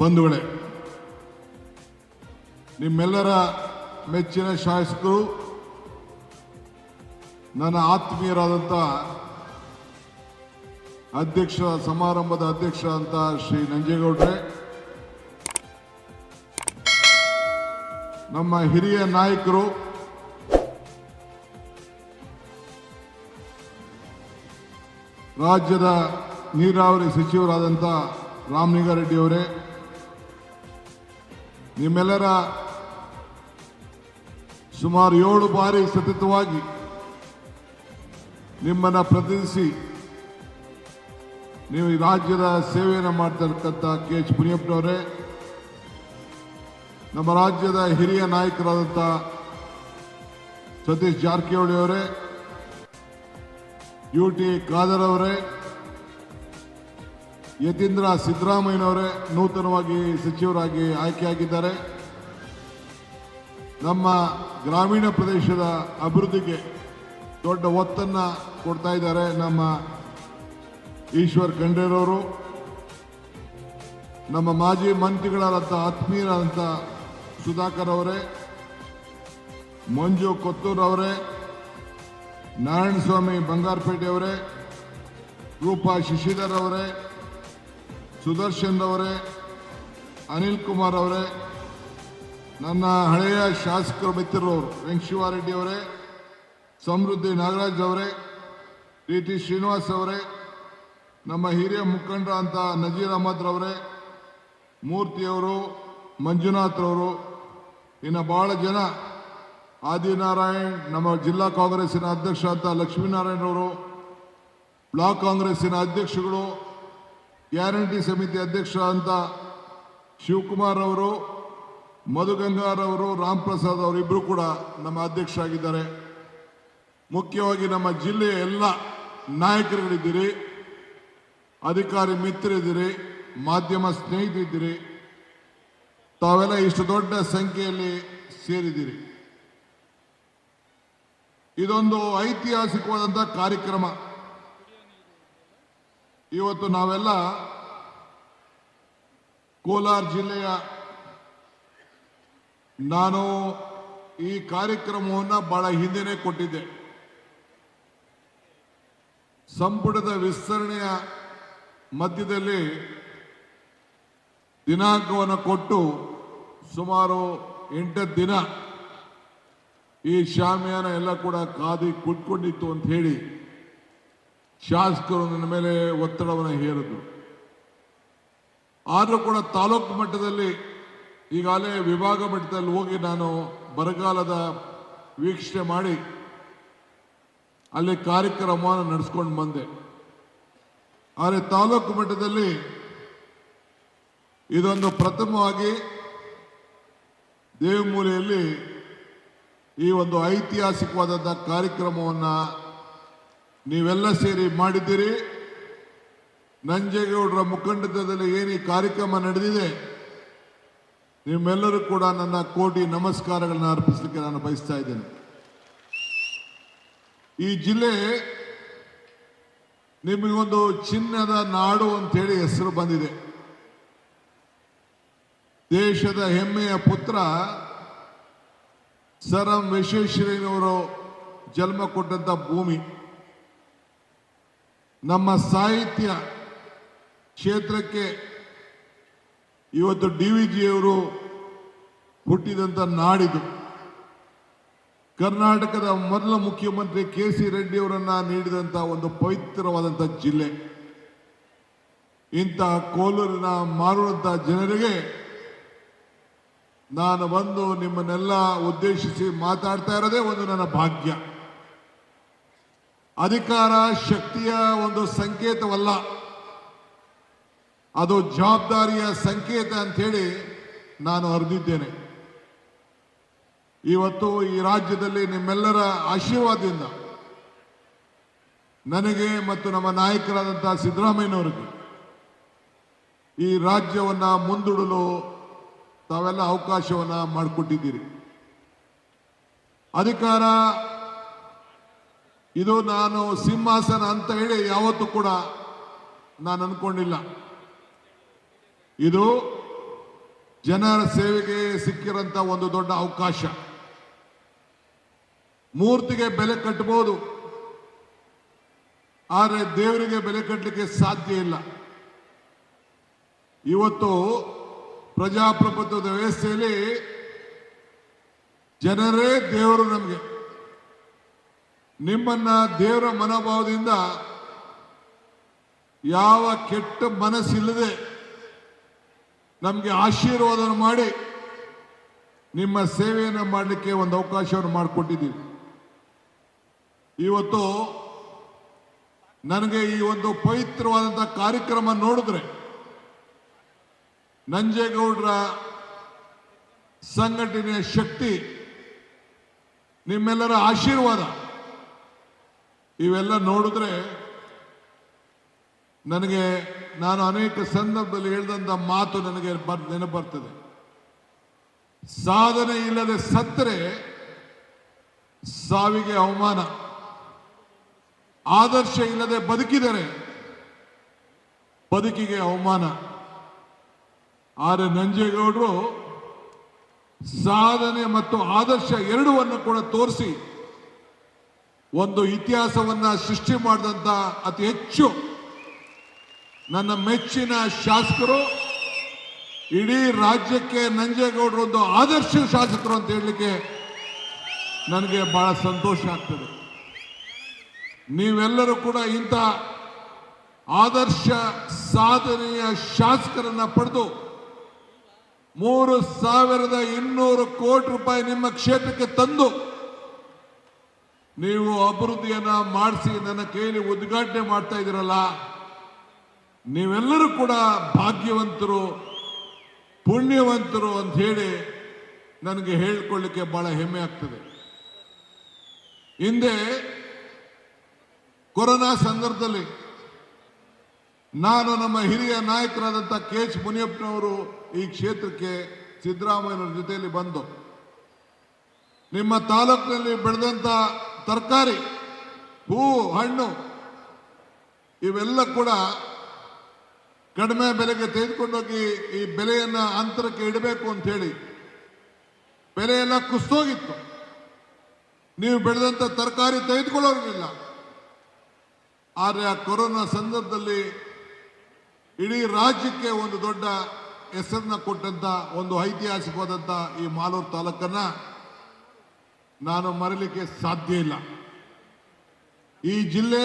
ಬಂಧುಗಳೇ, ನಿಮ್ಮೆಲ್ಲರ ಮೆಚ್ಚಿನ ಶಾಸಕರು, ನನ್ನ ಆತ್ಮೀಯರಾದಂಥ ಅಧ್ಯಕ್ಷ, ಸಮಾರಂಭದ ಅಧ್ಯಕ್ಷ ಅಂತ ಶ್ರೀ ನಂಜೇಗೌಡ್ರೆ, ನಮ್ಮ ಹಿರಿಯ ನಾಯಕರು, ರಾಜ್ಯದ ನೀರಾವರಿ ಸಚಿವರಾದಂಥ ರಾಮಲಿಂಗಾರೆಡ್ಡಿ ಅವರೇ, ನಿಮ್ಮೆಲ್ಲರ ಸುಮಾರು 7 ಬಾರಿ ಸತತವಾಗಿ ನಿಮ್ಮನ್ನು ಪ್ರತಿನಿಧಿಸಿ ನೀವು ಈ ರಾಜ್ಯದ ಸೇವೆಯನ್ನು ಮಾಡ್ತಿರ್ತಕ್ಕಂಥ KH ಮುನಿಯಪ್ಪನವರೇ, ನಮ್ಮ ರಾಜ್ಯದ ಹಿರಿಯ ನಾಯಕರಾದಂಥ ಸತೀಶ್ ಜಾರಕಿಹೊಳಿ ಅವರೇ, UT ಖಾದರ್ ಅವರೇ, ಯತೀಂದ್ರ ಸಿದ್ದರಾಮಯ್ಯನವರೇ ನೂತನವಾಗಿ ಸಚಿವರಾಗಿ ಆಯ್ಕೆಯಾಗಿದ್ದಾರೆ. ನಮ್ಮ ಗ್ರಾಮೀಣ ಪ್ರದೇಶದ ಅಭಿವೃದ್ಧಿಗೆ ದೊಡ್ಡ ಒತ್ತನ್ನು ಕೊಡ್ತಾ ಇದ್ದಾರೆ ನಮ್ಮ ಈಶ್ವರ್ ಖಂಡ್ರೆರವರು. ನಮ್ಮ ಮಾಜಿ ಮಂತ್ರಿಗಳಾದಂಥ ಆತ್ಮೀಯರಾದಂಥ ಸುಧಾಕರ್ ಅವರೇ, ಮಂಜು ಕೊತ್ತೂರ್ ಅವರೇ, ನಾರಾಯಣಸ್ವಾಮಿ ಬಂಗಾರಪೇಟೆ ಅವರೇ, ರೂಪಾ ಶಶಿಧರ್ ಅವರೇ, ಸುದರ್ಶನ್ ಅವರೇ, ಅನಿಲ್ ಕುಮಾರ್ ಅವರೇ, ನನ್ನ ಹಳೆಯ ಶಾಸಕರು ಮಿತ್ರರವರು ವೆಂಕಟೇಶ್ವರರೆಡ್ಡಿ ಅವರೇ, ಸಮೃದ್ಧಿ ನಾಗರಾಜ್ ಅವರೇ, DT ಶ್ರೀನಿವಾಸ್ ಅವರೇ, ನಮ್ಮ ಹಿರಿಯ ಮುಖಂಡರಾದಂಥ ನಜೀರ್ ಅಹಮದ್ ಅವರೇ, ಮೂರ್ತಿಯವರು, ಮಂಜುನಾಥ್ ಅವರು, ಇನ್ನು ಬಹಳ ಜನ, ಆದಿನಾರಾಯಣ್, ನಮ್ಮ ಜಿಲ್ಲಾ ಕಾಂಗ್ರೆಸ್ಸಿನ ಅಧ್ಯಕ್ಷ ಅಂತ ಲಕ್ಷ್ಮೀನಾರಾಯಣರವರು, ಬ್ಲಾಕ್ ಕಾಂಗ್ರೆಸ್ಸಿನ ಅಧ್ಯಕ್ಷಗಳು, ಗ್ಯಾರಂಟಿ ಸಮಿತಿ ಅಧ್ಯಕ್ಷ ಅಂತ ಶಿವಕುಮಾರ್ ಅವರು, ಮಧುಗಂಗಾರ್ ಅವರು, ರಾಮ್ ಪ್ರಸಾದ್ ಅವರು ಇಬ್ಬರು ಕೂಡ ನಮ್ಮ ಅಧ್ಯಕ್ಷರಾಗಿದ್ದಾರೆ. ಮುಖ್ಯವಾಗಿ ನಮ್ಮ ಜಿಲ್ಲೆಯ ಎಲ್ಲ ನಾಯಕರುಗಳಿದ್ದೀರಿ, ಅಧಿಕಾರಿ ಮಿತ್ರರಿದ್ದೀರಿ, ಮಾಧ್ಯಮ ಸ್ನೇಹಿತರಿದ್ದೀರಿ. ತಾವೆಲ್ಲ ಇಷ್ಟು ದೊಡ್ಡ ಸಂಖ್ಯೆಯಲ್ಲಿ ಸೇರಿದ್ದೀರಿ. ಇದೊಂದು ಐತಿಹಾಸಿಕವಾದಂಥ ಕಾರ್ಯಕ್ರಮ. ಇವತ್ತು ನಾವೆಲ್ಲ ಕೋಲಾರ ಜಿಲ್ಲೆಯ, ನಾನು ಈ ಕಾರ್ಯಕ್ರಮವನ್ನು ಬಹಳ ಹಿಂದೆನೇ ಕೊಟ್ಟಿದ್ದೆ. ಸಂಪುಟದ ವಿಸ್ತರಣೆಯ ಮಧ್ಯದಲ್ಲಿ ದಿನಾಂಕವನ್ನು ಕೊಟ್ಟು ಸುಮಾರು 8 ದಿನ ಈ ಶಾಮಿಯಾನ ಎಲ್ಲ ಕೂಡ ಕಾದಿ ಕುಟ್ಕೊಂಡಿತ್ತು ಅಂತ ಹೇಳಿ ಶಾಸಕರು ನನ್ನ ಮೇಲೆ ಒತ್ತಡವನ್ನು ಹೇರಿದ್ರು. ಆದರೂ ಕೂಡ ತಾಲೂಕು ಮಟ್ಟದಲ್ಲಿ ಈಗಾಗಲೇ ವಿಭಾಗ ಮಟ್ಟದಲ್ಲಿ ಹೋಗಿ ನಾನು ಬರಗಾಲದ ವೀಕ್ಷಣೆ ಮಾಡಿ ಅಲ್ಲಿ ಕಾರ್ಯಕ್ರಮವನ್ನು ನಡೆಸ್ಕೊಂಡು ಬಂದೆ. ಆದರೆ ತಾಲೂಕು ಮಟ್ಟದಲ್ಲಿ ಇದೊಂದು ಪ್ರಥಮವಾಗಿ ದೇವಮೂಲೆಯಲ್ಲಿ ಈ ಒಂದು ಐತಿಹಾಸಿಕವಾದಂಥ ಕಾರ್ಯಕ್ರಮವನ್ನು ನೀವೆಲ್ಲ ಸೇರಿ ಮಾಡಿದ್ದೀರಿ. ನಂಜೇಗೌಡರ ಮುಖಂಡತ್ವದಲ್ಲಿ ಏನು ಈ ಕಾರ್ಯಕ್ರಮ ನಡೆದಿದೆ, ನಿಮ್ಮೆಲ್ಲರೂ ಕೂಡ ನನ್ನ ಕೋಟಿ ನಮಸ್ಕಾರಗಳನ್ನ ಅರ್ಪಿಸಲಿಕ್ಕೆ ನಾನು ಬಯಸ್ತಾ ಇದ್ದೇನೆ. ಈ ಜಿಲ್ಲೆ ನಿಮಗೊಂದು ಚಿನ್ನದ ನಾಡು ಅಂತೇಳಿ ಹೆಸರು ಬಂದಿದೆ. ದೇಶದ ಹೆಮ್ಮೆಯ ಪುತ್ರ ಸರ್ ಎಂ ವಿಶ್ವೇಶ್ವರಯ್ಯನವರು ಜನ್ಮ ಕೊಟ್ಟಂತ ಭೂಮಿ. ನಮ್ಮ ಸಾಹಿತ್ಯ ಕ್ಷೇತ್ರಕ್ಕೆ ಇವತ್ತು DVG ಅವರು ಹುಟ್ಟಿದಂಥ ನಾಡಿದು. ಕರ್ನಾಟಕದ ಮೊದಲ ಮುಖ್ಯಮಂತ್ರಿ KC ರೆಡ್ಡಿ ಅವರನ್ನ ನೀಡಿದಂಥ ಒಂದು ಪವಿತ್ರವಾದಂಥ ಜಿಲ್ಲೆ. ಇಂತಹ ಕೋಲೂರಿನ ಮಾರುವಂಥ ಜನರಿಗೆ ನಾನು ಬಂದು ನಿಮ್ಮನ್ನೆಲ್ಲ ಉದ್ದೇಶಿಸಿ ಮಾತಾಡ್ತಾ ಇರೋದೇ ಒಂದು ನನ್ನ ಭಾಗ್ಯ. ಅಧಿಕಾರ ಶಕ್ತಿಯ ಒಂದು ಸಂಕೇತವಲ್ಲ, ಅದು ಜವಾಬ್ದಾರಿಯ ಸಂಕೇತ ಅಂಥೇಳಿ ನಾನು ಅರಿದಿದ್ದೇನೆ. ಇವತ್ತು ಈ ರಾಜ್ಯದಲ್ಲಿ ನಿಮ್ಮೆಲ್ಲರ ಆಶೀರ್ವಾದದಿಂದ ನನಗೆ ಮತ್ತು ನಮ್ಮ ನಾಯಕರಾದಂಥ ಸಿದ್ದರಾಮಯ್ಯನವರಿಗೆ ಈ ರಾಜ್ಯವನ್ನು ಮುಂದೂಡಲು ತಾವೆಲ್ಲ ಅವಕಾಶವನ್ನು ಮಾಡಿಕೊಟ್ಟಿದ್ದೀರಿ. ಅಧಿಕಾರ ಇದು ನಾನು ಸಿಂಹಾಸನ ಅಂತ ಹೇಳಿ ಯಾವತ್ತೂ ಕೂಡ ನಾನು ಅನ್ಕೊಂಡಿಲ್ಲ. ಇದು ಜನರ ಸೇವೆಗೆ ಸಿಕ್ಕಿರಂತ ಒಂದು ದೊಡ್ಡ ಅವಕಾಶ. ಮೂರ್ತಿಗೆ ಬೆಲೆ ಕಟ್ಟಬಹುದು, ಆದರೆ ದೇವರಿಗೆ ಬೆಲೆ ಕಟ್ಟಲಿಕ್ಕೆ ಸಾಧ್ಯ ಇಲ್ಲ. ಇವತ್ತು ಪ್ರಜಾಪ್ರಭುತ್ವದ ವ್ಯವಸ್ಥೆಯಲ್ಲಿ ಜನರೇ ದೇವರು. ನಮಗೆ ನಿಮ್ಮನ್ನ ದೇವರ ಮನೋಭಾವದಿಂದ ಯಾವ ಕೆಟ್ಟ ಮನಸ್ಸಿಲ್ಲದೆ ನಮಗೆ ಆಶೀರ್ವಾದ ಮಾಡಿ ನಿಮ್ಮ ಸೇವೆಯನ್ನು ಮಾಡಲಿಕ್ಕೆ ಒಂದು ಅವಕಾಶವನ್ನು ಮಾಡಿಕೊಟ್ಟಿದ್ದೀವಿ. ಇವತ್ತು ನನಗೆ ಈ ಒಂದು ಪವಿತ್ರವಾದಂತಹ ಕಾರ್ಯಕ್ರಮ ನೋಡಿದ್ರೆ ನಂಜೇಗೌಡರ ಸಂಘಟನೆಯ ಶಕ್ತಿ, ನಿಮ್ಮೆಲ್ಲರ ಆಶೀರ್ವಾದ ಇವೆಲ್ಲ ನೋಡಿದ್ರೆ ನನಗೆ ನಾನು ಅನೇಕ ಸಂದರ್ಭದಲ್ಲಿ ಹೇಳಿದಂಥ ಮಾತು ನನಗೆ ನೆನಪು ಬರ್ತದೆ. ಸಾಧನೆ ಇಲ್ಲದೆ ಸತ್ತರೆ ಸಾವಿಗೆ ಅವಮಾನ, ಆದರ್ಶ ಇಲ್ಲದೆ ಬದುಕಿದರೆ ಬದುಕಿಗೆ ಅವಮಾನ. ಆದರೆ ನಂಜೇಗೌಡರು ಸಾಧನೆ ಮತ್ತು ಆದರ್ಶ ಎರಡವನ್ನು ಕೂಡ ತೋರಿಸಿ ಒಂದು ಇತಿಹಾಸವನ್ನ ಸೃಷ್ಟಿ ಮಾಡಿದಂತ ಅತಿ ಹೆಚ್ಚು ನನ್ನ ಮೆಚ್ಚಿನ ಶಾಸಕರು. ಇಡೀ ರಾಜ್ಯಕ್ಕೆ ನಂಜೇಗೌಡರು ಒಂದು ಆದರ್ಶ ಶಾಸಕರು ಅಂತ ಹೇಳಲಿಕ್ಕೆ ನನಗೆ ಬಹಳ ಸಂತೋಷ ಆಗ್ತದೆ. ನೀವೆಲ್ಲರೂ ಕೂಡ ಇಂಥ ಆದರ್ಶ ಸಾಧನೆಯ ಶಾಸಕರನ್ನ ಪಡೆದು 3,200 ಕೋಟಿ ರೂಪಾಯಿ ನಿಮ್ಮ ಕ್ಷೇತ್ರಕ್ಕೆ ತಂದು ನೀವು ಅಭಿವೃದ್ಧಿಯನ್ನ ಮಾಡಿಸಿ ನನ್ನ ಕೈಯಲ್ಲಿ ಉದ್ಘಾಟನೆ ಮಾಡ್ತಾ ಇದ್ದೀರಲ್ಲ, ನೀವೆಲ್ಲರೂ ಕೂಡ ಭಾಗ್ಯವಂತರು, ಪುಣ್ಯವಂತರು ಅಂತ ಹೇಳಿ ನನಗೆ ಹೇಳಿಕೊಳ್ಳಿಕ್ಕೆ ಬಹಳ ಹೆಮ್ಮೆ ಆಗ್ತದೆ. ಹಿಂದೆ ಕೊರೋನಾ ಸಂದರ್ಭದಲ್ಲಿ ನಾನು ನಮ್ಮ ಹಿರಿಯ ನಾಯಕರಾದಂಥ KH ಮುನಿಯಪ್ಪನವರು ಈ ಕ್ಷೇತ್ರಕ್ಕೆ ಸಿದ್ದರಾಮಯ್ಯನವರ ಜೊತೆಯಲ್ಲಿ ಬಂದು ನಿಮ್ಮ ತಾಲೂಕಿನಲ್ಲಿ ಬೆಳೆದಂಥ ತರಕಾರಿ, ಹೂವು, ಹಣ್ಣು ಇವೆಲ್ಲ ಕೂಡ ಕಡಿಮೆ ಬೆಲೆಗೆ ತೆಗೆದುಕೊಂಡೋಗಿ ಈ ಬೆಲೆಯನ್ನ ಅಂತರಕ್ಕೆ ಇಡಬೇಕು ಅಂತ ಹೇಳಿ ಬೆಲೆ ಎಲ್ಲ ಕುಸಿದೋಗಿತ್ತು. ನೀವು ಬೆಳೆದಂಥ ತರಕಾರಿ ತೆಗೆದುಕೊಳ್ಳೋರಿಲ್ಲ. ಆದರೆ ಆ ಕೊರೋನಾ ಸಂದರ್ಭದಲ್ಲಿ ಇಡೀ ರಾಜ್ಯಕ್ಕೆ ಒಂದು ದೊಡ್ಡ ಹೆಸರನ್ನ ಕೊಟ್ಟಂತ ಒಂದು ಐತಿಹಾಸಿಕವಾದಂಥ ಈ ಮಾಲೂರು ತಾಲೂಕನ್ನ ನಾನು ಮರೆಯಲಿಕ್ಕೆ ಸಾಧ್ಯ ಇಲ್ಲ. ಈ ಜಿಲ್ಲೆ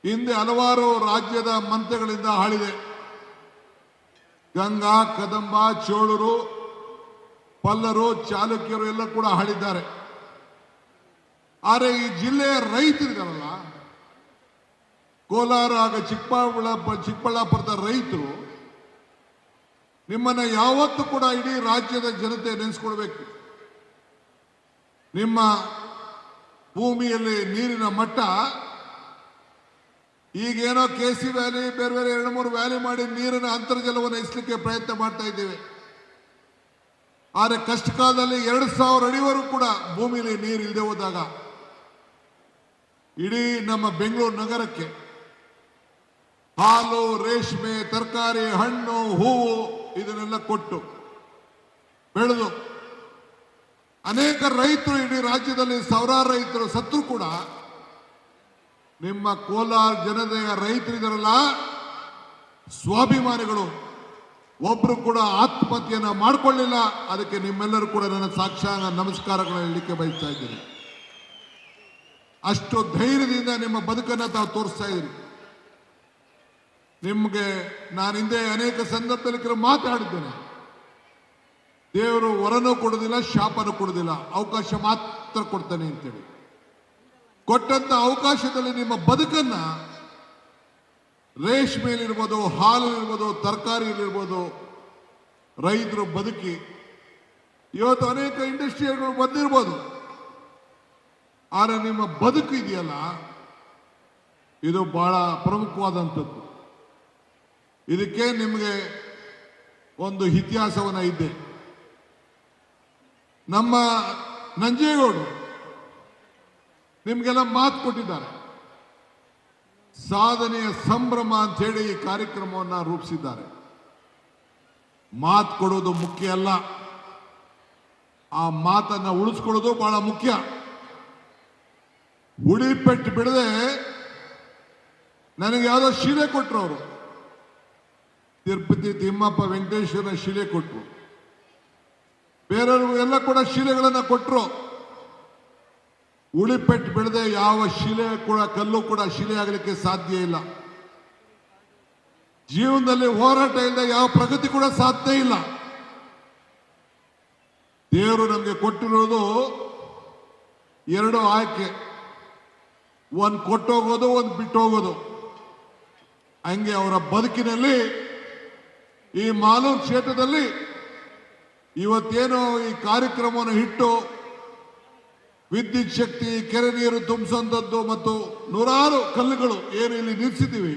ಹಿಂದೆ ಹಲವಾರು ರಾಜ್ಯದ ಮಂತ್ರಿಗಳಿಂದ ಆಳಿದೆ. ಗಂಗಾ, ಕದಂಬ, ಚೋಳರು, ಪಲ್ಲರು, ಚಾಲುಕ್ಯರು ಎಲ್ಲ ಕೂಡ ಆಳಿದ್ದಾರೆ. ಆದರೆ ಈ ಜಿಲ್ಲೆಯ ರೈತರಿದಾರಲ್ಲ, ಕೋಲಾರ ಹಾಗೂ ಚಿಕ್ಕಬಳ್ಳಾಪುರದ ರೈತರು ನಿಮ್ಮನ್ನ ಯಾವತ್ತೂ ಕೂಡ ಇಡೀ ರಾಜ್ಯದ ಜನತೆ ನೆನೆಸ್ಕೊಳ್ಬೇಕು. ನಿಮ್ಮ ಭೂಮಿಯಲ್ಲಿ ನೀರಿನ ಮಟ್ಟ ಈಗೇನೋ KC ವ್ಯಾಲಿ, ಬೇರೆ ಬೇರೆ 2-3 ವ್ಯಾಲಿ ಮಾಡಿ ನೀರಿನ ಅಂತರ್ಜಲವನ್ನು ಹೆಚ್ಚಲಿಕ್ಕೆ ಪ್ರಯತ್ನ ಮಾಡ್ತಾ ಇದ್ದೇವೆ. ಆದರೆ ಕಷ್ಟ ಕಾಲದಲ್ಲಿ 2,000 ಅಡಿವರೆಗೂ ಕೂಡ ಭೂಮಿಯಲ್ಲಿ ನೀರು ಇಲ್ಲದೆ ಹೋದಾಗ ಇಡೀ ನಮ್ಮ ಬೆಂಗಳೂರು ನಗರಕ್ಕೆ ಹಾಲು, ರೇಷ್ಮೆ, ತರಕಾರಿ, ಹಣ್ಣು, ಹೂವು ಇದನ್ನೆಲ್ಲ ಕೊಟ್ಟು ಬೆಳೆದು ಅನೇಕ ರೈತರು ಇಡೀ ರಾಜ್ಯದಲ್ಲಿ ಸಾವಿರಾರು ರೈತರು ಸತ್ರು ಕೂಡ ನಿಮ್ಮ ಕೋಲಾರ ಜನತೆಯ ರೈತರಿದಾರಲ್ಲ, ಸ್ವಾಭಿಮಾನಿಗಳು ಒಬ್ರು ಕೂಡ ಆತ್ಮಹತ್ಯೆಯನ್ನ ಮಾಡಿಕೊಳ್ಳಿಲ್ಲ. ಅದಕ್ಕೆ ನಿಮ್ಮೆಲ್ಲರೂ ಕೂಡ ನನ್ನ ಸಾಕ್ಷಾಂಗ ನಮಸ್ಕಾರಗಳನ್ನು ಹೇಳಲಿಕ್ಕೆ ಬಯಸ್ತಾ ಇದ್ದೀನಿ. ಅಷ್ಟು ಧೈರ್ಯದಿಂದ ನಿಮ್ಮ ಬದುಕನ್ನು ತಾವು ತೋರಿಸ್ತಾ ಇದ್ದೀರಿ. ನಿಮಗೆ ನಾನು ಹಿಂದೆ ಅನೇಕ ಸಂದರ್ಭದಲ್ಲಿ ಮಾತಾಡಿದ್ದೇನೆ. ದೇವರು ವರನೂ ಕೊಡುವುದಿಲ್ಲ, ಶಾಪನೂ ಕೊಡುವುದಿಲ್ಲ, ಅವಕಾಶ ಮಾತ್ರ ಕೊಡ್ತಾನೆ ಅಂತೇಳಿ. ಕೊಟ್ಟಂತ ಅವಕಾಶದಲ್ಲಿ ನಿಮ್ಮ ಬದುಕನ್ನ ರೇಷ್ಮೆಯಲ್ಲಿರ್ಬೋದು, ಹಾಲಿರ್ಬೋದು, ತರಕಾರಿಯಲ್ಲಿರ್ಬೋದು ರೈತರು ಬದುಕಿ ಇವತ್ತು ಅನೇಕ ಇಂಡಸ್ಟ್ರಿಯಲ್ಗಳು ಬಂದಿರ್ಬೋದು. ಆದರೆ ನಿಮ್ಮ ಬದುಕು ಇದೆಯಲ್ಲ, ಇದು ಬಹಳ ಪ್ರಮುಖವಾದಂಥದ್ದು. ಇದಕ್ಕೆ ನಿಮಗೆ ಒಂದು ಇತಿಹಾಸವನ್ನ ಇದೆ. ನಮ್ಮ ನಂಜೇಗೌಡರು ನಿಮಗೆಲ್ಲ ಮಾತು ಕೊಟ್ಟಿದ್ದಾರೆ. ಸಾಧನೆಯ ಸಂಭ್ರಮ ಅಂತ ಹೇಳಿ ಈ ಕಾರ್ಯಕ್ರಮವನ್ನು ರೂಪಿಸಿದ್ದಾರೆ. ಮಾತು ಕೊಡೋದು ಮುಖ್ಯ ಅಲ್ಲ, ಆ ಮಾತನ್ನ ಉಳಿಸ್ಕೊಳ್ಳೋದು ಬಹಳ ಮುಖ್ಯ. ಉಳಿಪೆಟ್ಟು ಬಿಡದೆ ನನಗೆ ಯಾವುದೋ ಶಿಲೆ ಕೊಟ್ಟರು ಅವರು, ತಿರುಪತಿ ತಿಮ್ಮಪ್ಪ ವೆಂಕಟೇಶ್ವರ ಶಿಲೆ ಕೊಟ್ಟರು, ಬೇರೆಯವ್ರಿಗೂ ಎಲ್ಲ ಕೂಡ ಶಿಲೆಗಳನ್ನ ಕೊಟ್ಟರು. ಉಳಿಪೆಟ್ಟು ಬಿಡದೆ ಯಾವ ಶಿಲೆ ಕೂಡ, ಕಲ್ಲು ಕೂಡ ಶಿಲೆ ಆಗಲಿಕ್ಕೆ ಸಾಧ್ಯ ಇಲ್ಲ. ಜೀವನದಲ್ಲಿ ಹೋರಾಟ ಇಲ್ಲದೆ ಯಾವ ಪ್ರಗತಿ ಕೂಡ ಸಾಧ್ಯ ಇಲ್ಲ. ದೇವರು ನಮಗೆ ಕೊಟ್ಟಿರೋದು ಎರಡು ಆಯ್ಕೆ, ಒಂದು ಕೊಟ್ಟೋಗೋದು, ಒಂದು ಬಿಟ್ಟು ಹೋಗೋದು. ಹಂಗೆ ಅವರ ಬದುಕಿನಲ್ಲಿ ಈ ಮಾಲೂರು ಕ್ಷೇತ್ರದಲ್ಲಿ ಇವತ್ತೇನು ಈ ಕಾರ್ಯಕ್ರಮವನ್ನು ಇಟ್ಟು ವಿದ್ಯುತ್ ಶಕ್ತಿ, ಕೆರೆ ನೀರು ತುಂಬಿಸುವಂಥದ್ದು ಮತ್ತು ನೂರಾರು ಕಲ್ಲುಗಳು ಏನು ಇಲ್ಲಿ ನಿಲ್ಲಿಸಿದ್ದೀವಿ,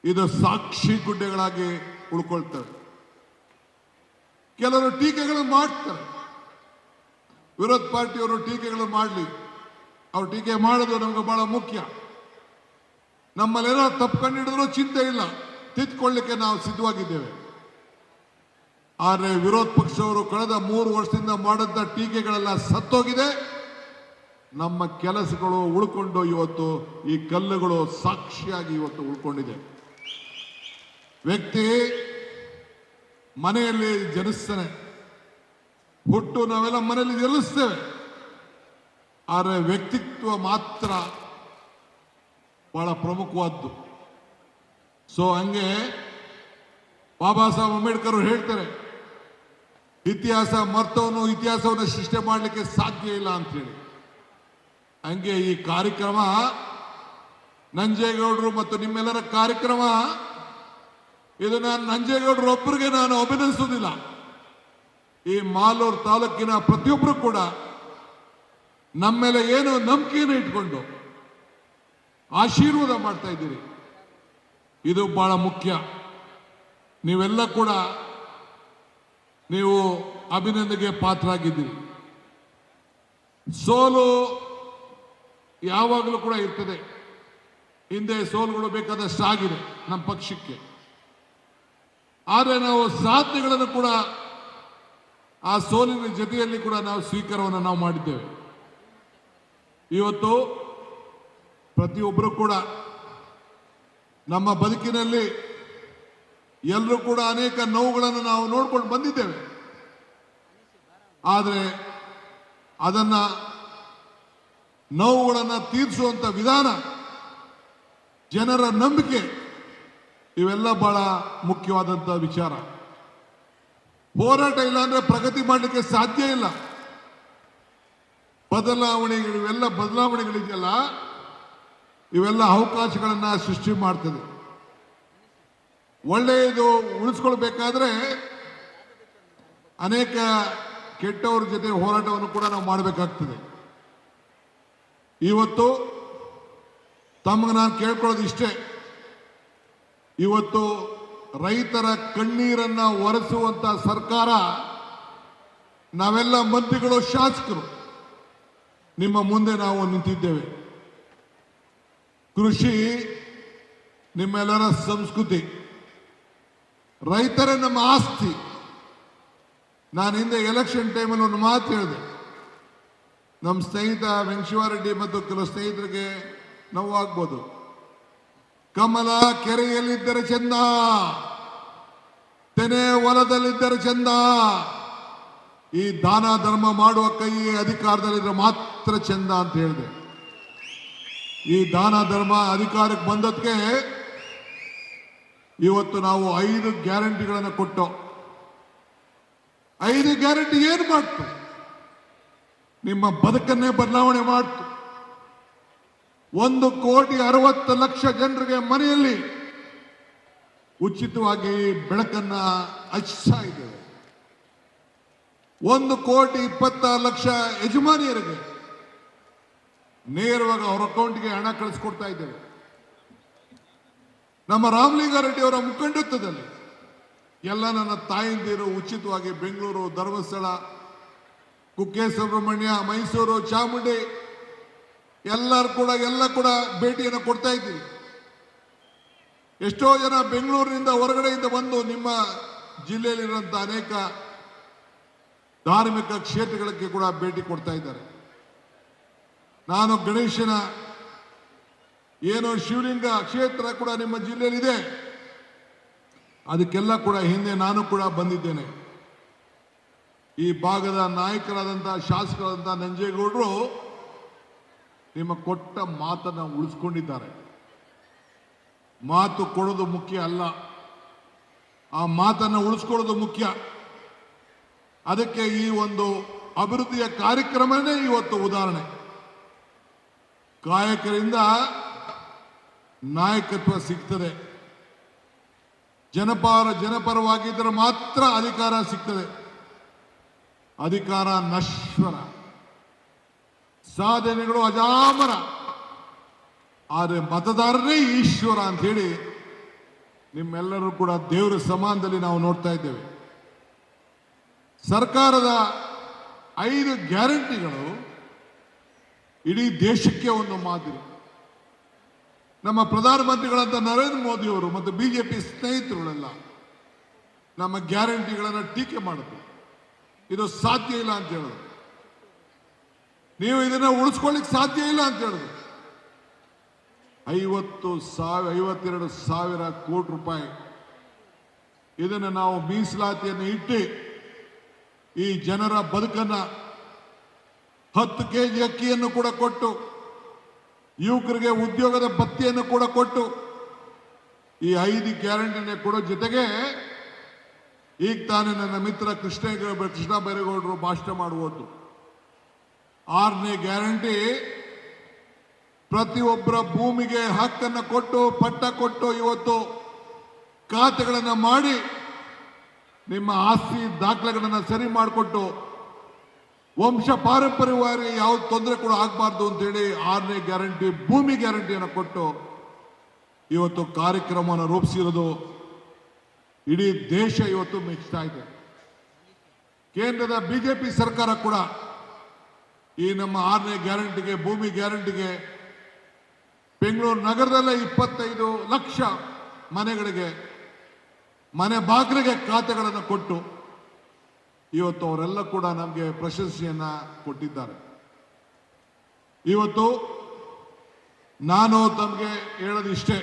ಇದು ಸಾಕ್ಷಿ ಗುಡ್ಡೆಗಳಾಗಿ ಉಳ್ಕೊಳ್ತವೆ. ಕೆಲವರು ಟೀಕೆಗಳನ್ನು ಮಾಡ್ತಾರೆ, ವಿರೋಧ ಪಾರ್ಟಿಯವರು ಟೀಕೆಗಳನ್ನು ಮಾಡಲಿ, ಅವ್ರು ಟೀಕೆ ಮಾಡೋದು ನಮ್ಗೆ ಬಹಳ ಮುಖ್ಯ. ನಮ್ಮಲ್ಲೇನೋ ತಪ್ಪು ಕಂಡಿಡಿದ್ರು ಚಿಂತೆ ಇಲ್ಲ, ತಿದ್ದುಕೊಳ್ಳಿಕ್ಕೆ ನಾವು ಸಿದ್ಧವಾಗಿದ್ದೇವೆ. ಆದರೆ ವಿರೋಧ ಪಕ್ಷವರು ಕಳೆದ 3 ವರ್ಷದಿಂದ ಮಾಡಿದ ಟೀಕೆಗಳೆಲ್ಲ ಸತ್ತೋಗಿದೆ. ನಮ್ಮ ಕೆಲಸಗಳು ಉಳ್ಕೊಂಡು ಇವತ್ತು ಈ ಕಲ್ಲುಗಳು ಸಾಕ್ಷಿಯಾಗಿ ಇವತ್ತು ಉಳ್ಕೊಂಡಿದೆ. ವ್ಯಕ್ತಿ ಮನೆಯಲ್ಲಿ ಜನಿಸ್ತಾನೆ, ಹುಟ್ಟು ನಾವೆಲ್ಲ ಮನೆಯಲ್ಲಿ ಜನಿಸ್ತೇವೆ, ಆದರೆ ವ್ಯಕ್ತಿತ್ವ ಮಾತ್ರ ಬಹಳ ಪ್ರಮುಖವಾದ್ದು. ಸೊ ಹಂಗೆ ಬಾಬಾ ಸಾಹೇಬ್ ಅಂಬೇಡ್ಕರ್ ಹೇಳ್ತಾರೆ, ಇತಿಹಾಸ ಮರ್ತವನು ಇತಿಹಾಸವನ್ನು ಸೃಷ್ಟಿ ಮಾಡಲಿಕ್ಕೆ ಸಾಧ್ಯ ಇಲ್ಲ ಅಂತೇಳಿ. ಹಂಗೆ ಈ ಕಾರ್ಯಕ್ರಮ ನಂಜೇಗೌಡರು ಮತ್ತು ನಿಮ್ಮೆಲ್ಲರ ಕಾರ್ಯಕ್ರಮ, ಇದು ನಾನು ನಂಜೇಗೌಡರೊಬ್ಬರಿಗೆ ನಾನು ಅಭಿನಂದಿಸುವುದಿಲ್ಲ. ಈ ಮಾಲೂರು ತಾಲೂಕಿನ ಪ್ರತಿಯೊಬ್ಬರು ಕೂಡ ನಮ್ಮ ಮೇಲೆ ಏನು ನಂಬಿಕೆಯನ್ನು ಇಟ್ಕೊಂಡು ಆಶೀರ್ವಾದ ಮಾಡ್ತಾ ಇದ್ದೀರಿ, ಇದು ಬಹಳ ಮುಖ್ಯ. ನೀವೆಲ್ಲ ಕೂಡ ನೀವು ಅಭಿನಂದನೆಗೆ ಪಾತ್ರರಾಗಿದ್ದೀರಿ. ಸೋಲು ಯಾವಾಗಲೂ ಕೂಡ ಇರ್ತದೆ, ಹಿಂದೆ ಸೋಲುಗಳು ಬೇಕಾದಷ್ಟು ಆಗಿದೆ ನಮ್ಮ ಪಕ್ಷಕ್ಕೆ. ಆದರೆ ನಾವು ಸಾಧನೆಗಳನ್ನು ಕೂಡ ಆ ಸೋಲಿನ ಜೊತೆಯಲ್ಲಿ ಕೂಡ ನಾವು ಸ್ವೀಕಾರವನ್ನು ನಾವು ಮಾಡಿದ್ದೇವೆ. ಇವತ್ತು ಪ್ರತಿಯೊಬ್ಬರು ಕೂಡ ನಮ್ಮ ಬದುಕಿನಲ್ಲಿ ಎಲ್ಲರೂ ಕೂಡ ಅನೇಕ ನೋವುಗಳನ್ನು ನಾವು ನೋಡ್ಕೊಂಡು ಬಂದಿದ್ದೇವೆ. ಆದರೆ ಅದನ್ನ ನೋವುಗಳನ್ನು ತೀರಿಸುವಂತ ವಿಧಾನ, ಜನರ ನಂಬಿಕೆ, ಇವೆಲ್ಲ ಬಹಳ ಮುಖ್ಯವಾದಂತ ವಿಚಾರ. ಹೋರಾಟ ಇಲ್ಲ ಅಂದ್ರೆ ಪ್ರಗತಿ ಮಾಡಲಿಕ್ಕೆ ಸಾಧ್ಯ ಇಲ್ಲ. ಬದಲಾವಣೆಗಳು, ಇವೆಲ್ಲ ಬದಲಾವಣೆಗಳಿದೆಯಲ್ಲ, ಇವೆಲ್ಲ ಅವಕಾಶಗಳನ್ನ ಸೃಷ್ಟಿ ಮಾಡ್ತದೆ. ಒಳ್ಳೆಯದು ಉಳಿಸ್ಕೊಳ್ಬೇಕಾದ್ರೆ ಅನೇಕ ಕೆಟ್ಟವರ ಜೊತೆ ಹೋರಾಟವನ್ನು ಕೂಡ ನಾವು ಮಾಡಬೇಕಾಗ್ತದೆ. ಇವತ್ತು ತಮಗೆ ನಾನು ಕೇಳ್ಕೊಳ್ಳೋದು ಇಷ್ಟೇ, ಇವತ್ತು ರೈತರ ಕಣ್ಣೀರನ್ನ ಒರೆಸುವಂತ ಸರ್ಕಾರ, ನಾವೆಲ್ಲ ಮಂತ್ರಿಗಳು, ಶಾಸಕರು ನಿಮ್ಮ ಮುಂದೆ ನಾವು ನಿಂತಿದ್ದೇವೆ. ಕೃಷಿ ನಿಮ್ಮೆಲ್ಲರ ಸಂಸ್ಕೃತಿ, ರೈತರೇ ನಮ್ಮ ಆಸ್ತಿ. ನಾನು ಹಿಂದೆ ಎಲೆಕ್ಷನ್ ಟೈಮಲ್ಲಿ ಒಂದು ಮಾತು ಹೇಳಿದೆ. ನಮ್ಮ ಸ್ನೇಹಿತ ವೆಂಕಟೇಶ್ವರರೆಡ್ಡಿ ಮತ್ತು ಕೆಲವು ಸ್ನೇಹಿತರಿಗೆ ನೋವಾಗ್ಬೋದು. ಕಮಲ ಕೆರೆಯಲ್ಲಿದ್ದರೆ ಚಂದ, ತೆನೆ ಹೊಲದಲ್ಲಿದ್ದರೆ ಚಂದ. ಈ ದಾನ ಧರ್ಮ ಮಾಡುವ ಕೈ ಅಧಿಕಾರದಲ್ಲಿದ್ರೆ ಮಾತ್ರ ಚಂದ ಅಂತ ಹೇಳಿದೆ. ಈ ದಾನ ಧರ್ಮ ಅಧಿಕಾರಕ್ಕೆ ಬಂದದಕ್ಕೆ ಇವತ್ತು ನಾವು 5 ಗ್ಯಾರಂಟಿಗಳನ್ನು ಕೊಟ್ಟು, 5 ಗ್ಯಾರಂಟಿ ಏನು ಮಾಡ್ತು? ನಿಮ್ಮ ಬದುಕನ್ನೇ ಬದಲಾವಣೆ ಮಾಡ್ತು. 1,60,00,000 ಜನರಿಗೆ ಮನೆಯಲ್ಲಿ ಉಚಿತವಾಗಿ ಬೆಳಕನ್ನ ಹಚ್ತಾ ಇದ್ದೇವೆ. 1,26,00,000 ಯಜಮಾನಿಯರಿಗೆ ನೇರವಾಗಿ ಅವರ ಅಕೌಂಟ್ಗೆ ಹಣ ಕಳಿಸ್ಕೊಡ್ತಾ ಇದ್ದೇವೆ. ನಮ್ಮ ರಾಮಲಿಂಗಾರೆಡ್ಡಿ ಅವರ ಮುಖಂಡತ್ವದಲ್ಲಿ ಎಲ್ಲ ನನ್ನ ತಾಯಂದಿರು ಉಚಿತವಾಗಿ ಬೆಂಗಳೂರು, ಧರ್ಮಸ್ಥಳ, ಕುಕ್ಕೆ ಸುಬ್ರಹ್ಮಣ್ಯ, ಮೈಸೂರು, ಚಾಮುಂಡಿ ಎಲ್ಲ ಕೂಡ ಭೇಟಿಯನ್ನು ಕೊಡ್ತಾ ಇದ್ದೀವಿ. ಎಷ್ಟೋ ಜನ ಬೆಂಗಳೂರಿನಿಂದ ಹೊರಗಡೆಯಿಂದ ಬಂದು ನಿಮ್ಮ ಜಿಲ್ಲೆಯಲ್ಲಿರುವಂಥ ಅನೇಕ ಧಾರ್ಮಿಕ ಕ್ಷೇತ್ರಗಳಿಗೆ ಕೂಡ ಭೇಟಿ ಕೊಡ್ತಾ ಇದ್ದಾರೆ. ನಾನು ಗಣೇಶನ ಏನೋ ಶಿವಲಿಂಗ ಕ್ಷೇತ್ರ ಕೂಡ ನಿಮ್ಮ ಜಿಲ್ಲೆಯಲ್ಲಿದೆ, ಅದಕ್ಕೆಲ್ಲ ಕೂಡ ಹಿಂದೆ ನಾನು ಕೂಡ ಬಂದಿದ್ದೇನೆ. ಈ ಭಾಗದ ನಾಯಕರಾದಂಥ ಶಾಸಕರಾದಂಥ ನಂಜೇಗೌಡರು ನಿಮ್ಮ ಕೊಟ್ಟ ಮಾತನ್ನು ಉಳಿಸ್ಕೊಂಡಿದ್ದಾರೆ. ಮಾತು ಕೊಡೋದು ಮುಖ್ಯ ಅಲ್ಲ, ಆ ಮಾತನ್ನು ಉಳಿಸ್ಕೊಳ್ಳೋದು ಮುಖ್ಯ. ಅದಕ್ಕೆ ಈ ಒಂದು ಅಭಿವೃದ್ಧಿಯ ಕಾರ್ಯಕ್ರಮನೇ ಇವತ್ತು ಉದಾಹರಣೆ. ಕಾಯಕರಿಂದ ನಾಯಕತ್ವ ಸಿಗ್ತದೆ, ಜನಪರವಾಗಿದ್ದರೆ ಮಾತ್ರ ಅಧಿಕಾರ ಸಿಗ್ತದೆ. ಅಧಿಕಾರ ನಶ್ವರ, ಸಾಧನೆಗಳು ಅಜಾಮರ, ಆದರೆ ಮತದಾರರೇ ಈಶ್ವರ ಅಂತ ಹೇಳಿ ನಿಮ್ಮೆಲ್ಲರೂ ಕೂಡ ದೇವರ ಸಮಾನದಲ್ಲಿ ನಾವು ನೋಡ್ತಾ ಇದ್ದೇವೆ. ಸರ್ಕಾರದ 5 ಗ್ಯಾರಂಟಿಗಳು ಇಡೀ ದೇಶಕ್ಕೆ ಒಂದು ಮಾದರಿ. ನಮ್ಮ ಪ್ರಧಾನಮಂತ್ರಿಗಳಂತ ನರೇಂದ್ರ ಮೋದಿ ಅವರು ಮತ್ತು ಬಿಜೆಪಿ ಸ್ನೇಹಿತರುಗಳೆಲ್ಲ ನಮ್ಮ ಗ್ಯಾರಂಟಿಗಳನ್ನು ಟೀಕೆ ಮಾಡಿದ್ರು. ಇದು ಸಾಧ್ಯ ಇಲ್ಲ ಅಂತ ಹೇಳಿದ್ರು. ನೀವು ಇದನ್ನ ಉಳಿಸ್ಕೊಳ್ಳಿಕ್ಕೆ ಸಾಧ್ಯ ಇಲ್ಲ ಅಂತ ಹೇಳಿದ್ರು. 52 ಸಾವಿರ ಕೋಟಿ ರೂಪಾಯಿ ಇದನ್ನು ನಾವು ಮೀಸಲಾತಿಯನ್ನು ಇಟ್ಟು ಈ ಜನರ ಬದುಕನ್ನ 10 kg ಅಕ್ಕಿಯನ್ನು ಕೂಡ ಕೊಟ್ಟು, ಯುವಕರಿಗೆ ಉದ್ಯೋಗದ ಭತ್ಯೆಯನ್ನು ಕೂಡ ಕೊಟ್ಟು, ಈ 5 ಗ್ಯಾರಂಟಿನ ಕೊಡೋ ಜೊತೆಗೆ ಈಗ ತಾನೇ ನನ್ನ ಮಿತ್ರ ಕೃಷ್ಣ ಬೈರೇಗೌಡರು ಭಾಷಣ ಮಾಡುವುದು 6ನೇ ಗ್ಯಾರಂಟಿ ಪ್ರತಿಯೊಬ್ಬರ ಭೂಮಿಗೆ ಹಕ್ಕನ್ನು ಕೊಟ್ಟು, ಪಟ್ಟ ಕೊಟ್ಟು, ಇವತ್ತು ಖಾತೆಗಳನ್ನು ಮಾಡಿ ನಿಮ್ಮ ಆಸ್ತಿ ದಾಖಲೆಗಳನ್ನು ಸರಿ ಮಾಡಿಕೊಟ್ಟು ವಂಶ ಪಾರಂಪರ್ಯವಾಗಿ ಯಾವ ತೊಂದರೆ ಕೂಡ ಆಗಬಾರ್ದು ಅಂತೇಳಿ 6ನೇ ಗ್ಯಾರಂಟಿ ಭೂಮಿ ಗ್ಯಾರಂಟಿಯನ್ನು ಕೊಟ್ಟು ಇವತ್ತು ಕಾರ್ಯಕ್ರಮವನ್ನು ರೂಪಿಸಿರೋದು ಇಡೀ ದೇಶ ಇವತ್ತು ಮೆಚ್ಚುತ್ತಾ ಇದೆ. ಕೇಂದ್ರದ ಬಿಜೆಪಿ ಸರ್ಕಾರ ಕೂಡ ಈ ನಮ್ಮ 6ನೇ ಗ್ಯಾರಂಟಿಗೆ, ಭೂಮಿ ಗ್ಯಾರಂಟಿಗೆ ಬೆಂಗಳೂರು ನಗರದಲ್ಲೇ 25 ಲಕ್ಷ ಮನೆಗಳಿಗೆ, ಮನೆ ಬಾಗಿಲಿಗೆ ಖಾತೆಗಳನ್ನು ಕೊಟ್ಟು ಇವತ್ತು ಅವರೆಲ್ಲ ಕೂಡ ನಮಗೆ ಪ್ರಶಸ್ತಿಯನ್ನ ಕೊಟ್ಟಿದ್ದಾರೆ. ಇವತ್ತು ನಾನು ತಮಗೆ ಹೇಳೋದಿಷ್ಟೇ,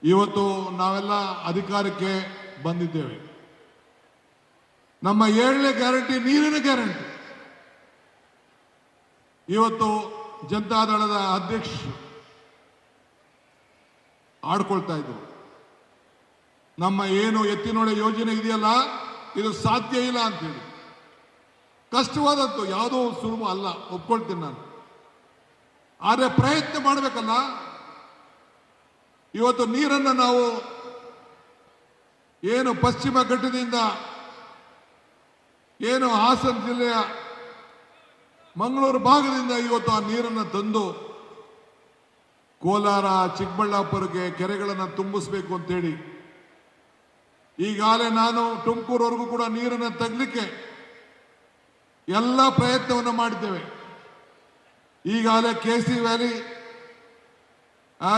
ಇವತ್ತು ನಾವೆಲ್ಲ ಅಧಿಕಾರಕ್ಕೆ ಬಂದಿದ್ದೇವೆ. ನಮ್ಮ 7ನೇ ಗ್ಯಾರಂಟಿ ನೀರಿನ ಗ್ಯಾರಂಟಿ. ಇವತ್ತು ಜನತಾದಳದ ಅಧ್ಯಕ್ಷರು ಆಡ್ಕೊಳ್ತಾ ಇದ್ರು, ನಮ್ಮ ಏನು ಎತ್ತಿನೊಳೆ ಯೋಜನೆ ಇದೆಯಲ್ಲ ಇದು ಸಾಧ್ಯ ಇಲ್ಲ ಅಂತೇಳಿ. ಕಷ್ಟವಾದದ್ದು, ಯಾವುದೋ ಸುಲಭ ಅಲ್ಲ, ಒಪ್ಕೊಳ್ತೀನಿ ನಾನು. ಆದರೆ ಪ್ರಯತ್ನ ಮಾಡಬೇಕಲ್ಲ. ಇವತ್ತು ನೀರನ್ನು ನಾವು ಏನು ಪಶ್ಚಿಮ ಘಟ್ಟದಿಂದ ಏನು ಹಾಸನ ಜಿಲ್ಲೆಯ ಮಂಗಳೂರು ಭಾಗದಿಂದ ಇವತ್ತು ಆ ನೀರನ್ನು ತಂದು ಕೋಲಾರ, ಚಿಕ್ಕಬಳ್ಳಾಪುರಕ್ಕೆ ಕೆರೆಗಳನ್ನು ತುಂಬಿಸಬೇಕು ಅಂತೇಳಿ ಈಗಾಗಲೇ ನಾನು ತುಮಕೂರವರೆಗೂ ಕೂಡ ನೀರನ್ನು ತಗಲಿಕ್ಕೆ ಎಲ್ಲ ಪ್ರಯತ್ನವನ್ನು ಮಾಡಿದ್ದೇವೆ. ಈಗಾಗಲೇ KC ವ್ಯಾಲಿ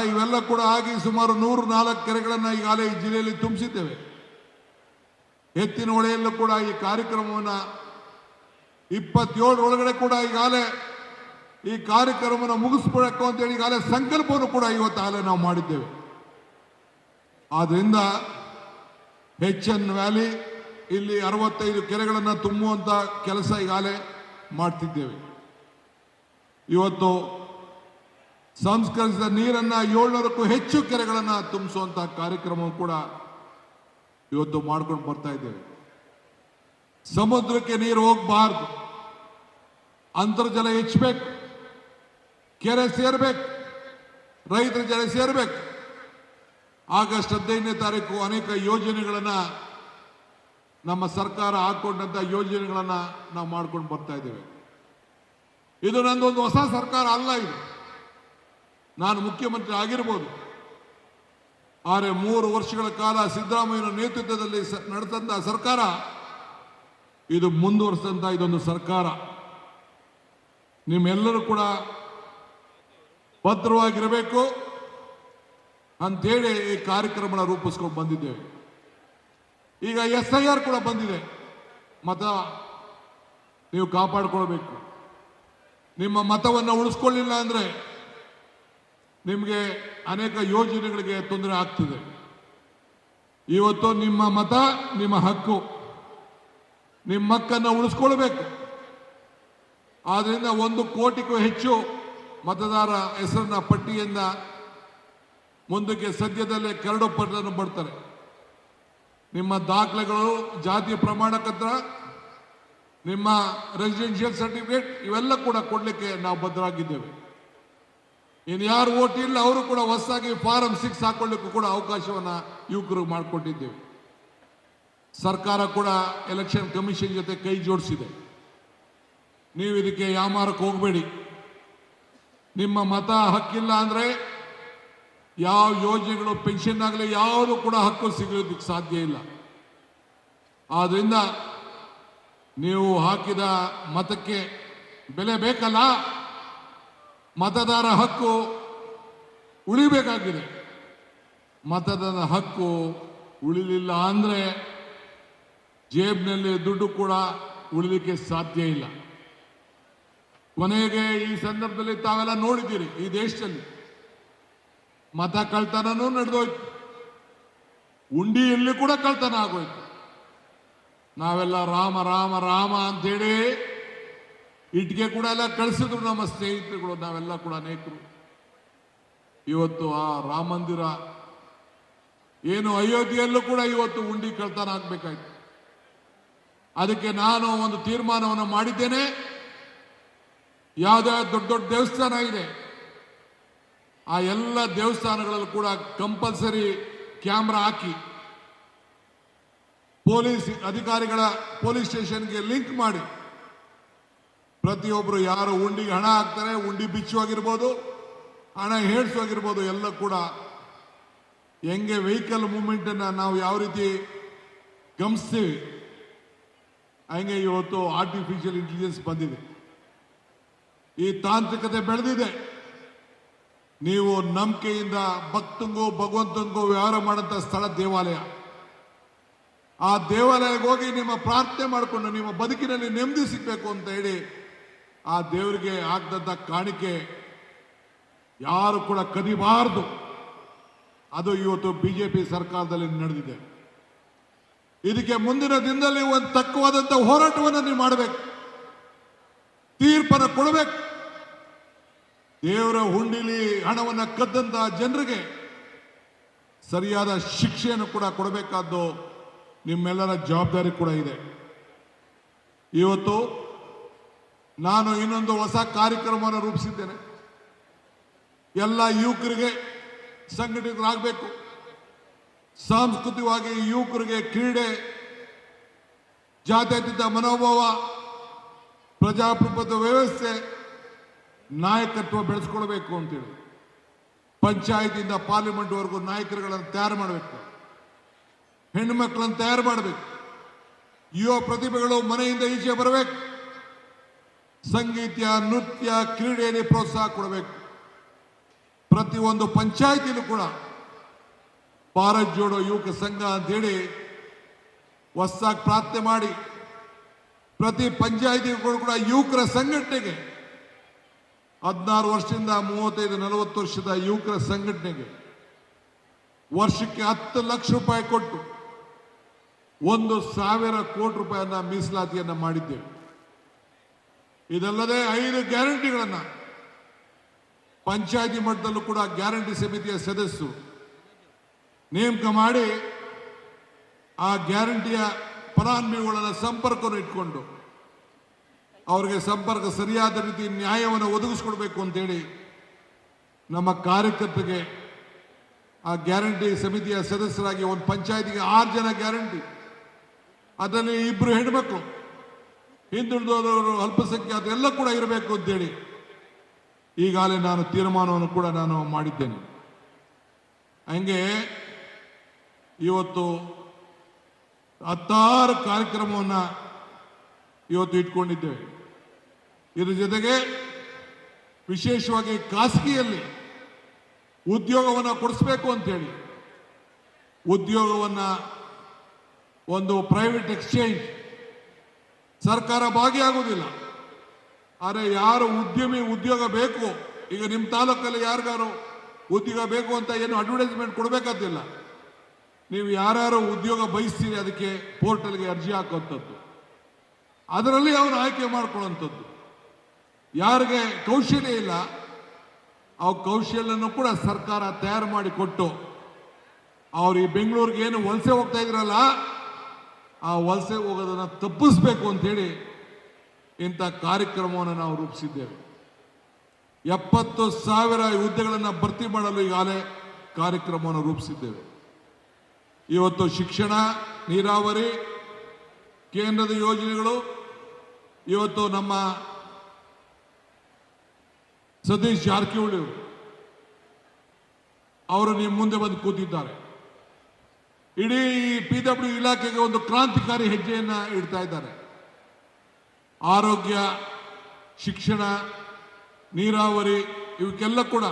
ಇವೆಲ್ಲ ಕೂಡ ಆಗಿ ಸುಮಾರು 104 ಕೆರೆಗಳನ್ನು ಈಗಾಗಲೇ ಈ ಜಿಲ್ಲೆಯಲ್ಲಿ ತುಂಬಿಸಿದ್ದೇವೆ. ಎತ್ತಿನ ಹೊಳೆಯಲ್ಲೂ ಕೂಡ ಈ ಕಾರ್ಯಕ್ರಮವನ್ನು 27 ಒಳಗಡೆ ಕೂಡ ಈಗಾಗಲೇ ಈ ಕಾರ್ಯಕ್ರಮವನ್ನು ಮುಗಿಸ್ಕೊಳಕ್ಕೆ ಅಂತೇಳಿ ಈಗಾಗಲೇ ಸಂಕಲ್ಪವನ್ನು ಕೂಡ ಇವತ್ತಾಗಲೇ ನಾವು ಮಾಡಿದ್ದೇವೆ. ಆದ್ರಿಂದ HN ವ್ಯಾಲಿ ಇಲ್ಲಿ 65 ಕೆರೆಗಳನ್ನು ತುಂಬುವಂತ ಕೆಲಸ ಈಗಾಗಲೇ ಮಾಡ್ತಿದ್ದೇವೆ. ಇವತ್ತು ಸಂಸ್ಕರಿಸಿದ ನೀರನ್ನ 700ಕ್ಕೂ ಹೆಚ್ಚು ಕೆರೆಗಳನ್ನು ತುಂಬಿಸುವಂತ ಕಾರ್ಯಕ್ರಮ ಕೂಡ ಇವತ್ತು ಮಾಡ್ಕೊಂಡು ಬರ್ತಾ ಇದ್ದೇವೆ. ಸಮುದ್ರಕ್ಕೆ ನೀರು ಹೋಗಬಾರ್ದು, ಅಂತರ್ಜಲ ಹೆಚ್ಚಬೇಕು, ಕೆರೆ ಸೇರ್ಬೇಕು, ರೈತರ ಜನ ಸೇರ್ಬೇಕು. ಆಗಸ್ಟ್ 15ನೇ ತಾರೀಕು ಅನೇಕ ಯೋಜನೆಗಳನ್ನ ನಮ್ಮ ಸರ್ಕಾರ ಹಾಕೊಂಡಂತ ಯೋಜನೆಗಳನ್ನ ನಾವು ಮಾಡ್ಕೊಂಡು ಬರ್ತಾ ಇದ್ದೇವೆ. ಇದು ನಂದೊಂದು ಹೊಸ ಸರ್ಕಾರ ಅಲ್ಲ. ಇದು ನಾನು ಮುಖ್ಯಮಂತ್ರಿ ಆಗಿರ್ಬೋದು, ಆದರೆ 3 ವರ್ಷಗಳ ಕಾಲ ಸಿದ್ದರಾಮಯ್ಯನ ನೇತೃತ್ವದಲ್ಲಿ ನಡೆದಂತ ಸರ್ಕಾರ ಇದು ಮುಂದುವರಿಸಿದಂತ ಇದೊಂದು ಸರ್ಕಾರ. ನಿಮ್ಮೆಲ್ಲರೂ ಕೂಡ ಭದ್ರವಾಗಿರಬೇಕು ಅಂತೇಳಿ ಈ ಕಾರ್ಯಕ್ರಮನ ರೂಪಿಸ್ಕೊಂಡು ಬಂದಿದ್ದೇವೆ. ಈಗ SIR ಕೂಡ ಬಂದಿದೆ. ಮತ ನೀವು ಕಾಪಾಡಿಕೊಳ್ಬೇಕು. ನಿಮ್ಮ ಮತವನ್ನು ಉಳಿಸ್ಕೊಳ್ಳಿಲ್ಲ ಅಂದ್ರೆ ನಿಮಗೆ ಅನೇಕ ಯೋಜನೆಗಳಿಗೆ ತೊಂದರೆ ಆಗ್ತಿದೆ. ಇವತ್ತು ನಿಮ್ಮ ಮತ ನಿಮ್ಮ ಹಕ್ಕು, ನಿಮ್ಮ ಹಕ್ಕನ್ನು ಉಳಿಸ್ಕೊಳ್ಬೇಕು. ಆದ್ರಿಂದ 1 ಕೋಟಿಗೂ ಹೆಚ್ಚು ಮತದಾರ ಹೆಸರಿನ ಪಟ್ಟಿಯಿಂದ ಮುಂದಕ್ಕೆ ಸದ್ಯದಲ್ಲೇ ಕರಡು ಪತ್ರವನ್ನು ಬರ್ತಾರೆ. ನಿಮ್ಮ ದಾಖಲೆಗಳು, ಜಾತಿ ಪ್ರಮಾಣ ಪತ್ರ, ನಿಮ್ಮ ರೆಸಿಡೆನ್ಷಿಯಲ್ ಸರ್ಟಿಫಿಕೇಟ್ ಇವೆಲ್ಲ ಕೂಡ ಕೊಡಲಿಕ್ಕೆ ನಾವು ಬದ್ಧರಾಗಿದ್ದೇವೆ. ಇನ್ನು ಯಾರು ಓಟ್ ಇಲ್ಲ ಅವರು ಕೂಡ ಹೊಸದಾಗಿ ಫಾರಂ 6 ಹಾಕೊಳ್ಳಿಕ್ಕೂ ಕೂಡ ಅವಕಾಶವನ್ನು ಯುವಕರು ಮಾಡಿಕೊಟ್ಟಿದ್ದೇವೆ. ಸರ್ಕಾರ ಕೂಡ ಎಲೆಕ್ಷನ್ ಕಮಿಷನ್ ಜೊತೆ ಕೈ ಜೋಡಿಸಿದೆ. ನೀವು ಇದಕ್ಕೆ ಯಾಮಾರಕ್ಕೆ ಹೋಗಬೇಡಿ. ನಿಮ್ಮ ಮತ ಹಕ್ಕಿಲ್ಲ ಅಂದ್ರೆ ಯಾವ ಯೋಜನೆಗಳು, ಪೆನ್ಷನ್ ಆಗಲಿ ಯಾವುದು ಕೂಡ ಹಕ್ಕು ಸಿಗೋದಕ್ಕೆ ಸಾಧ್ಯ ಇಲ್ಲ. ಆದ್ರಿಂದ ನೀವು ಹಾಕಿದ ಮತಕ್ಕೆ ಬೆಲೆ ಬೇಕಲ್ಲ. ಮತದಾರ ಹಕ್ಕು ಉಳಿಬೇಕಾಗಿದೆ. ಮತದಾರ ಹಕ್ಕು ಉಳಿಲಿಲ್ಲ ಅಂದ್ರೆ ಜೇಬ್ನಲ್ಲಿ ದುಡ್ಡು ಕೂಡ ಉಳಿಲಿಕ್ಕೆ ಸಾಧ್ಯ ಇಲ್ಲ. ಕೊನೆಗೆ ಈ ಸಂದರ್ಭದಲ್ಲಿ ತಾವೆಲ್ಲ ನೋಡಿದ್ದೀರಿ, ಈ ದೇಶದಲ್ಲಿ ಮತ ಕಳ್ತನನೂ ನಡೆದೋಯ್ತು, ಉಂಡಿಯಲ್ಲಿ ಕೂಡ ಕಳ್ತನ ಆಗೋಯ್ತು. ನಾವೆಲ್ಲ ರಾಮ ರಾಮ ರಾಮ ಅಂತೇಳಿ ಇಟ್ಟಿಗೆ ಕೂಡ ಎಲ್ಲ ಕಳಿಸಿದ್ರು ನಮ್ಮ ಸ್ನೇಹಿತರುಗಳು, ನಾವೆಲ್ಲ ಕೂಡ ಅನೇಕರು. ಇವತ್ತು ಆ ರಾಮ ಮಂದಿರ ಏನು ಅಯೋಧ್ಯೆಯಲ್ಲೂ ಕೂಡ ಇವತ್ತು ಉಂಡಿ ಕಳ್ತನ ಆಗ್ಬೇಕಾಯ್ತು. ಅದಕ್ಕೆ ನಾನು ಒಂದು ತೀರ್ಮಾನವನ್ನು ಮಾಡಿದ್ದೇನೆ. ಯಾವುದೇ ದೊಡ್ಡ ದೊಡ್ಡ ದೇವಸ್ಥಾನ ಇದೆ, ಆ ಎಲ್ಲ ದೇವಸ್ಥಾನಗಳಲ್ಲೂ ಕೂಡ ಕಂಪಲ್ಸರಿ ಕ್ಯಾಮ್ರಾ ಹಾಕಿ ಪೊಲೀಸ್ ಅಧಿಕಾರಿಗಳ ಪೊಲೀಸ್ ಸ್ಟೇಷನ್ಗೆ ಲಿಂಕ್ ಮಾಡಿ ಪ್ರತಿಯೊಬ್ಬರು ಯಾರು ಉಂಡಿಗೆ ಹಣ ಹಾಕ್ತಾರೆ, ಉಂಡಿ ಬಿಚ್ಚುವಾಗಿರ್ಬೋದು, ಹಣ ಹೇಳಿಸುವಾಗಿರ್ಬೋದು, ಎಲ್ಲ ಕೂಡ ಹೆಂಗೆ ವೆಹಿಕಲ್ ಮೂವ್ಮೆಂಟನ್ನು ನಾವು ಯಾವ ರೀತಿ ಗಮನಿಸ್ತೀವಿ ಹಂಗೆ ಇವತ್ತು ಆರ್ಟಿಫಿಷಿಯಲ್ ಇಂಟೆಲಿಜೆನ್ಸ್ ಬಂದಿದೆ. ಈ ತಾಂತ್ರಿಕತೆ ಬೆಳೆದಿದೆ. ನೀವು ನಂಬಿಕೆಯಿಂದ ಭಕ್ತಂಗೂ ಭಗವಂತನಿಗೂ ವ್ಯವಹಾರ ಮಾಡಂತ ಸ್ಥಳ ದೇವಾಲಯ. ಆ ದೇವಾಲಯಕ್ಕೆ ಹೋಗಿ ನಿಮ್ಮ ಪ್ರಾರ್ಥನೆ ಮಾಡಿಕೊಂಡು ನಿಮ್ಮ ಬದುಕಿನಲ್ಲಿ ನೆಮ್ಮದಿ ಸಿಗಬೇಕು ಅಂತ ಹೇಳಿ ಆ ದೇವರಿಗೆ ಆಗದಂತ ಕಾಣಿಕೆ ಯಾರು ಕೂಡ ಕದಿಬಾರದು. ಅದು ಇವತ್ತು ಬಿಜೆಪಿ ಸರ್ಕಾರದಲ್ಲಿ ನಡೆದಿದೆ. ಇದಕ್ಕೆ ಮುಂದಿನ ದಿನದಲ್ಲಿ ಒಂದು ತಕ್ಕವಾದಂಥ ಹೋರಾಟವನ್ನು ನೀವು ಮಾಡಬೇಕು, ತೀರ್ಪನ್ನು ಕೊಡಬೇಕು. ದೇವರ ಹುಂಡಿಲಿ ಹಣವನ್ನು ಕದ್ದಂತಹ ಜನರಿಗೆ ಸರಿಯಾದ ಶಿಕ್ಷೆಯನ್ನು ಕೂಡ ಕೊಡಬೇಕಾದ್ದು ನಿಮ್ಮೆಲ್ಲರ ಜವಾಬ್ದಾರಿ ಕೂಡ ಇದೆ. ಇವತ್ತು ನಾನು ಇನ್ನೊಂದು ಹೊಸ ಕಾರ್ಯಕ್ರಮವನ್ನು ರೂಪಿಸಿದ್ದೇನೆ. ಎಲ್ಲ ಯುವಕರಿಗೆ ಸಂಘಟಿತರಾಗಬೇಕು. ಸಾಂಸ್ಕೃತಿಕವಾಗಿ ಯುವಕರಿಗೆ ಕ್ರೀಡೆ, ಜಾತ್ಯತೀತ ಮನೋಭಾವ, ಪ್ರಜಾಪ್ರಭುತ್ವ ವ್ಯವಸ್ಥೆ, ನಾಯಕತ್ವ ಬೆಳೆಸ್ಕೊಳ್ಬೇಕು ಅಂತೇಳಿ ಪಂಚಾಯತಿಯಿಂದ ಪಾರ್ಲಿಮೆಂಟ್ವರೆಗೂ ನಾಯಕರುಗಳನ್ನು ತಯಾರು ಮಾಡಬೇಕು, ಹೆಣ್ಣು ಮಕ್ಕಳನ್ನು ತಯಾರು ಮಾಡಬೇಕು, ಯುವ ಪ್ರತಿಭೆಗಳು ಮನೆಯಿಂದ ಈಚೆ ಬರಬೇಕು, ಸಂಗೀತ, ನೃತ್ಯ, ಕ್ರೀಡೆಯಲ್ಲಿ ಪ್ರೋತ್ಸಾಹ ಕೊಡಬೇಕು. ಪ್ರತಿಯೊಂದು ಪಂಚಾಯತಿನೂ ಕೂಡ ಭಾರತ್ ಜೋಡೋ ಯುವಕ ಸಂಘ ಅಂತೇಳಿ ಹೊಸದಾಗಿ ಪ್ರಾರ್ಥನೆ ಮಾಡಿ ಪ್ರತಿ ಪಂಚಾಯತಿಗಳು ಕೂಡ ಯುವಕರ ಸಂಘಟನೆಗೆ 16 ವರ್ಷದಿಂದ 35-40 ವರ್ಷದ ಯುವಕರ ಸಂಘಟನೆಗೆ ವರ್ಷಕ್ಕೆ 10 ಲಕ್ಷ ರೂಪಾಯಿ ಕೊಟ್ಟು 1,000 ಕೋಟಿ ರೂಪಾಯಿಯನ್ನ ಮೀಸಲಾತಿಯನ್ನ ಮಾಡಿದ್ದೇವೆ. ಇದಲ್ಲದೆ 5 ಗ್ಯಾರಂಟಿಗಳನ್ನು ಪಂಚಾಯತಿ ಮಟ್ಟದಲ್ಲೂ ಕೂಡ ಗ್ಯಾರಂಟಿ ಸಮಿತಿಯ ಸದಸ್ಯರು ನೇಮಕ ಮಾಡಿ ಆ ಗ್ಯಾರಂಟಿಯ ಫಲಾನುಭವಿಗಳನ್ನು ಸಂಪರ್ಕವನ್ನು ಇಟ್ಕೊಂಡು ಅವರಿಗೆ ಸಂಪರ್ಕ ಸರಿಯಾದ ರೀತಿ ನ್ಯಾಯವನ್ನು ಒದಗಿಸ್ಕೊಡ್ಬೇಕು ಅಂತೇಳಿ ನಮ್ಮ ಕಾರ್ಯಕರ್ತರಿಗೆ ಆ ಗ್ಯಾರಂಟಿ ಸಮಿತಿಯ ಸದಸ್ಯರಾಗಿ ಒಂದು ಪಂಚಾಯತಿಗೆ 6 ಜನ ಗ್ಯಾರಂಟಿ, ಅದರಲ್ಲಿ 2 ಹೆಣ್ಮಕ್ಳು, ಹಿಂದುಳಿದವರು, ಅಲ್ಪಸಂಖ್ಯಾತರು ಎಲ್ಲ ಕೂಡ ಇರಬೇಕು ಅಂತೇಳಿ ಈಗಾಗಲೇ ನಾನು ತೀರ್ಮಾನವನ್ನು ಕೂಡ ನಾನು ಮಾಡಿದ್ದೇನೆ. ಹಂಗೆ ಇವತ್ತು 16 ಕಾರ್ಯಕ್ರಮವನ್ನು ಇವತ್ತು ಇಟ್ಕೊಂಡಿದ್ದೇವೆ. ಇದರ ಜೊತೆಗೆ ವಿಶೇಷವಾಗಿ ಖಾಸಗಿಯಲ್ಲಿ ಉದ್ಯೋಗವನ್ನು ಕೊಡಿಸ್ಬೇಕು ಅಂತೇಳಿ ಉದ್ಯೋಗವನ್ನು ಒಂದು ಪ್ರೈವೇಟ್ ಎಕ್ಸ್ಚೇಂಜ್, ಸರ್ಕಾರ ಭಾಗಿಯಾಗುವುದಿಲ್ಲ. ಆದರೆ ಯಾರು ಉದ್ಯಮಿ ಉದ್ಯೋಗ ಬೇಕು, ಈಗ ನಿಮ್ಮ ತಾಲೂಕಲ್ಲಿ ಯಾರಿಗಾರು ಉದ್ಯೋಗ ಬೇಕು ಅಂತ ಏನು ಅಡ್ವರ್ಟೈಸ್ಮೆಂಟ್ ಕೊಡಬೇಕಾದಿಲ್ಲ. ನೀವು ಯಾರ್ಯಾರು ಉದ್ಯೋಗ ಬಯಸ್ತೀರಿ ಅದಕ್ಕೆ ಪೋರ್ಟಲ್ಗೆ ಅರ್ಜಿ ಹಾಕುವಂಥದ್ದು, ಅದರಲ್ಲಿ ಅವನು ಆಯ್ಕೆ ಮಾಡ್ಕೊಳ್ಳುವಂಥದ್ದು. ಯಾರಿಗೆ ಕೌಶಲ್ಯ ಇಲ್ಲ ಆ ಕೌಶಲ್ಯನೂ ಕೂಡ ಸರ್ಕಾರ ತಯಾರು ಮಾಡಿ ಕೊಟ್ಟು, ಅವ್ರು ಈ ಬೆಂಗಳೂರಿಗೆ ಏನು ವಲಸೆ ಹೋಗ್ತಾ ಇದ್ರಲ್ಲ, ಆ ವಲಸೆ ಹೋಗೋದನ್ನು ತಪ್ಪಿಸ್ಬೇಕು ಅಂತೇಳಿ ಇಂಥ ಕಾರ್ಯಕ್ರಮವನ್ನು ನಾವು ರೂಪಿಸಿದ್ದೇವೆ. 70,000 ಹುದ್ದೆಗಳನ್ನು ಭರ್ತಿ ಮಾಡಲು ಈಗಾಗಲೇ ಕಾರ್ಯಕ್ರಮವನ್ನು ರೂಪಿಸಿದ್ದೇವೆ. ಇವತ್ತು ಶಿಕ್ಷಣ, ನೀರಾವರಿ, ಕೇಂದ್ರದ ಯೋಜನೆಗಳು, ಇವತ್ತು ನಮ್ಮ ಸತೀಶ್ ಜಾರಕಿಹೊಳಿ ಅವರು ನಿಮ್ಮ ಮುಂದೆ ಬಂದು ಕೂತಿದ್ದಾರೆ. ಇಡೀ PW ಇಲಾಖೆಗೆ ಒಂದು ಕ್ರಾಂತಿಕಾರಿ ಹೆಜ್ಜೆಯನ್ನು ಇಡ್ತಾ ಇದ್ದಾರೆ. ಆರೋಗ್ಯ, ಶಿಕ್ಷಣ, ನೀರಾವರಿ ಇವಕ್ಕೆಲ್ಲ ಕೂಡ